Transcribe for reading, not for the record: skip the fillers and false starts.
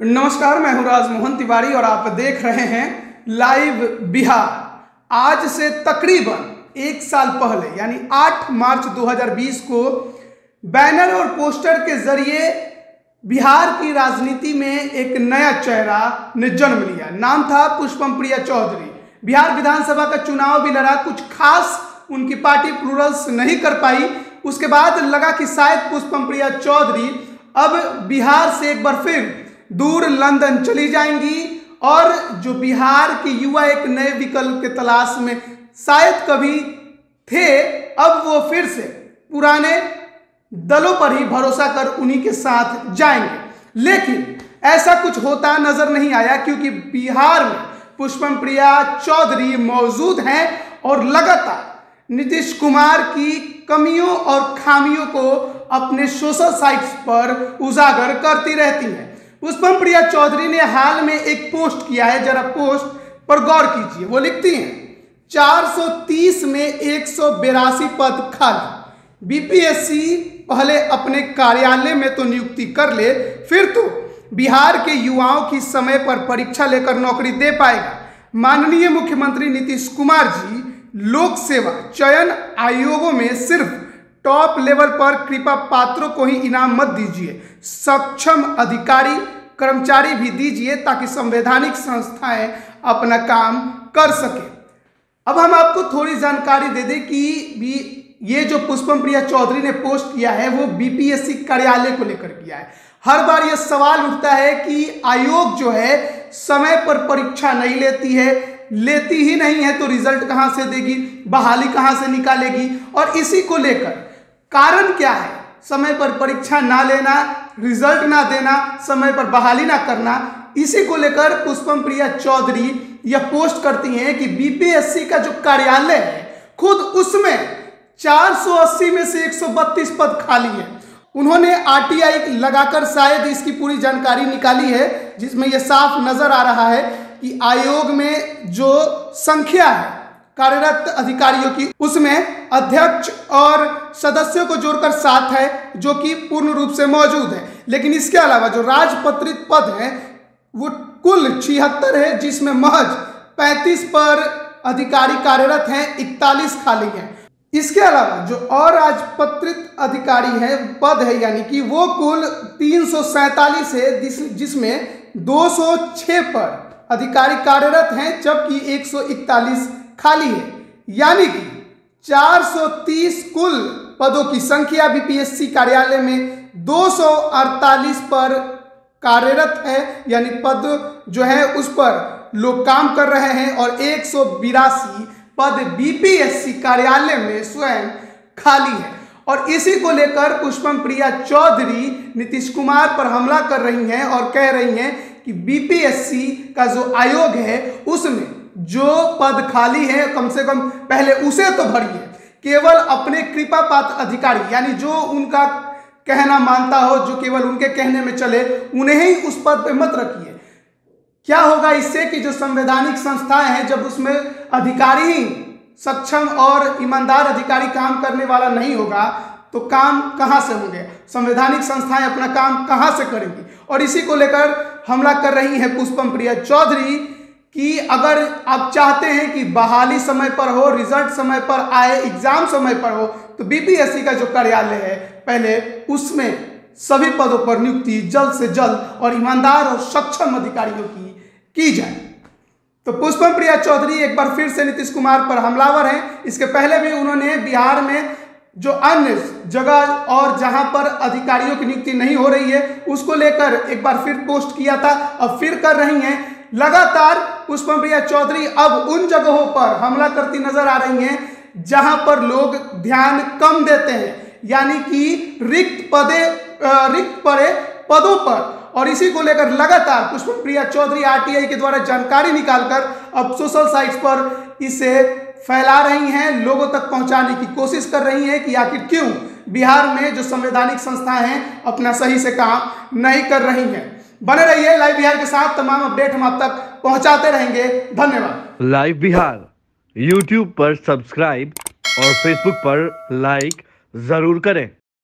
नमस्कार, मैं हूं राजमोहन तिवारी और आप देख रहे हैं लाइव बिहार। आज से तकरीबन एक साल पहले यानी 8 मार्च 2020 को बैनर और पोस्टर के जरिए बिहार की राजनीति में एक नया चेहरा ने जन्म लिया। नाम था पुष्पम प्रिया चौधरी। बिहार विधानसभा का चुनाव भी लड़ा, कुछ खास उनकी पार्टी प्लूरल्स नहीं कर पाई। उसके बाद लगा कि शायद पुष्पम प्रिया चौधरी अब बिहार से एक बार फिर दूर लंदन चली जाएंगी और जो बिहार के युवा एक नए विकल्प के तलाश में शायद कभी थे, अब वो फिर से पुराने दलों पर ही भरोसा कर उन्हीं के साथ जाएंगे। लेकिन ऐसा कुछ होता नजर नहीं आया, क्योंकि बिहार में पुष्पम प्रिया चौधरी मौजूद हैं और लगातार नीतीश कुमार की कमियों और खामियों को अपने सोशल साइट्स पर उजागर करती रहती हैं। पुष्पम प्रिया चौधरी ने हाल में एक पोस्ट किया है, जरा पोस्ट पर गौर कीजिए। वो लिखती हैं 430 में 182 पद खाली। बीपीएससी पहले अपने कार्यालय में तो नियुक्ति कर ले, फिर तो बिहार के युवाओं की समय पर परीक्षा लेकर नौकरी दे पाएगा। माननीय मुख्यमंत्री नीतीश कुमार जी, लोक सेवा चयन आयोगों में सिर्फ टॉप लेवल पर कृपा पात्रों को ही इनाम मत दीजिए, सक्षम अधिकारी कर्मचारी भी दीजिए ताकि संवैधानिक संस्थाएं अपना काम कर सके। अब हम आपको थोड़ी जानकारी दे दें कि ये जो पुष्पम प्रिया चौधरी ने पोस्ट किया है वो बीपीएससी कार्यालय को लेकर किया है। हर बार यह सवाल उठता है कि आयोग जो है समय पर परीक्षा नहीं लेती ही नहीं है तो रिजल्ट कहां से देगी, बहाली कहां से निकालेगी। और इसी को लेकर कारण क्या है, समय पर परीक्षा ना लेना, रिजल्ट ना देना, समय पर बहाली ना करना। इसी को लेकर पुष्पम प्रिया चौधरी यह पोस्ट करती हैं कि बीपीएससी का जो कार्यालय है खुद उसमें 480 में से 132 पद खाली है। उन्होंने आरटीआई लगाकर शायद इसकी पूरी जानकारी निकाली है, जिसमें यह साफ नजर आ रहा है कि आयोग में जो संख्या है कार्यरत अधिकारियों की, उसमें अध्यक्ष और सदस्यों को जोड़कर 7 है, जो कि पूर्ण रूप से मौजूद है। लेकिन इसके अलावा जो राजपत्रित पद हैं वो कुल 76 है, जिसमें महज 35 पर अधिकारी कार्यरत हैं, 41 खाली हैं। इसके अलावा जो अराजपत्रित अधिकारी है पद है, यानी कि वो कुल 347 है, जिसमें 206 पर अधिकारी कार्यरत हैं, जबकि 141 खाली है। यानी कि 430 कुल पदों की संख्या बीपीएससी कार्यालय में 248 पर कार्यरत है, यानी पद जो है उस पर लोग काम कर रहे हैं, और 182 पद बीपीएससी कार्यालय में स्वयं खाली है। और इसी को लेकर पुष्पम प्रिया चौधरी नीतीश कुमार पर हमला कर रही हैं और कह रही हैं कि बीपीएससी का जो आयोग है उसमें जो पद खाली है कम से कम पहले उसे तो भरिए, केवल अपने कृपा पात्र अधिकारी यानी जो उनका कहना मानता हो, जो केवल उनके कहने में चले, उन्हें ही उस पद पे मत रखिए। क्या होगा इससे कि जो संवैधानिक संस्थाएं हैं, जब उसमें अधिकारी ही सक्षम और ईमानदार अधिकारी काम करने वाला नहीं होगा तो काम कहां से होंगे, संवैधानिक संस्थाएं अपना काम कहां से करेंगी। और इसी को लेकर हमला कर रही है पुष्पम प्रिया चौधरी कि अगर आप चाहते हैं कि बहाली समय पर हो, रिजल्ट समय पर आए, एग्जाम समय पर हो, तो बीपीएससी का जो कार्यालय है पहले उसमें सभी पदों पर नियुक्ति जल्द से जल्द और ईमानदार और सक्षम अधिकारियों की जाए। तो पुष्पम प्रिया चौधरी एक बार फिर से नीतीश कुमार पर हमलावर हैं। इसके पहले भी उन्होंने बिहार में जो अन्य जगह और जहां पर अधिकारियों की नियुक्ति नहीं हो रही है उसको लेकर एक बार फिर पोस्ट किया था, अब फिर कर रही हैं। लगातार पुष्पम प्रिया चौधरी अब उन जगहों पर हमला करती नजर आ रही हैं जहां पर लोग ध्यान कम देते हैं, यानी कि रिक्त पड़े पदों पर। और इसी को लेकर लगातार पुष्पम प्रिया चौधरी आरटीआई के द्वारा जानकारी निकालकर अब सोशल साइट्स पर इसे फैला रही हैं, लोगों तक पहुंचाने की कोशिश कर रही हैं कि आखिर क्यों बिहार में जो संवैधानिक संस्थाएं हैं अपना सही से काम नहीं कर रही हैं। बने रहिए लाइव बिहार के साथ, तमाम अपडेट हम आप तक पहुंचाते रहेंगे। धन्यवाद। लाइव बिहार यूट्यूब पर सब्सक्राइब और फेसबुक पर लाइक जरूर करें।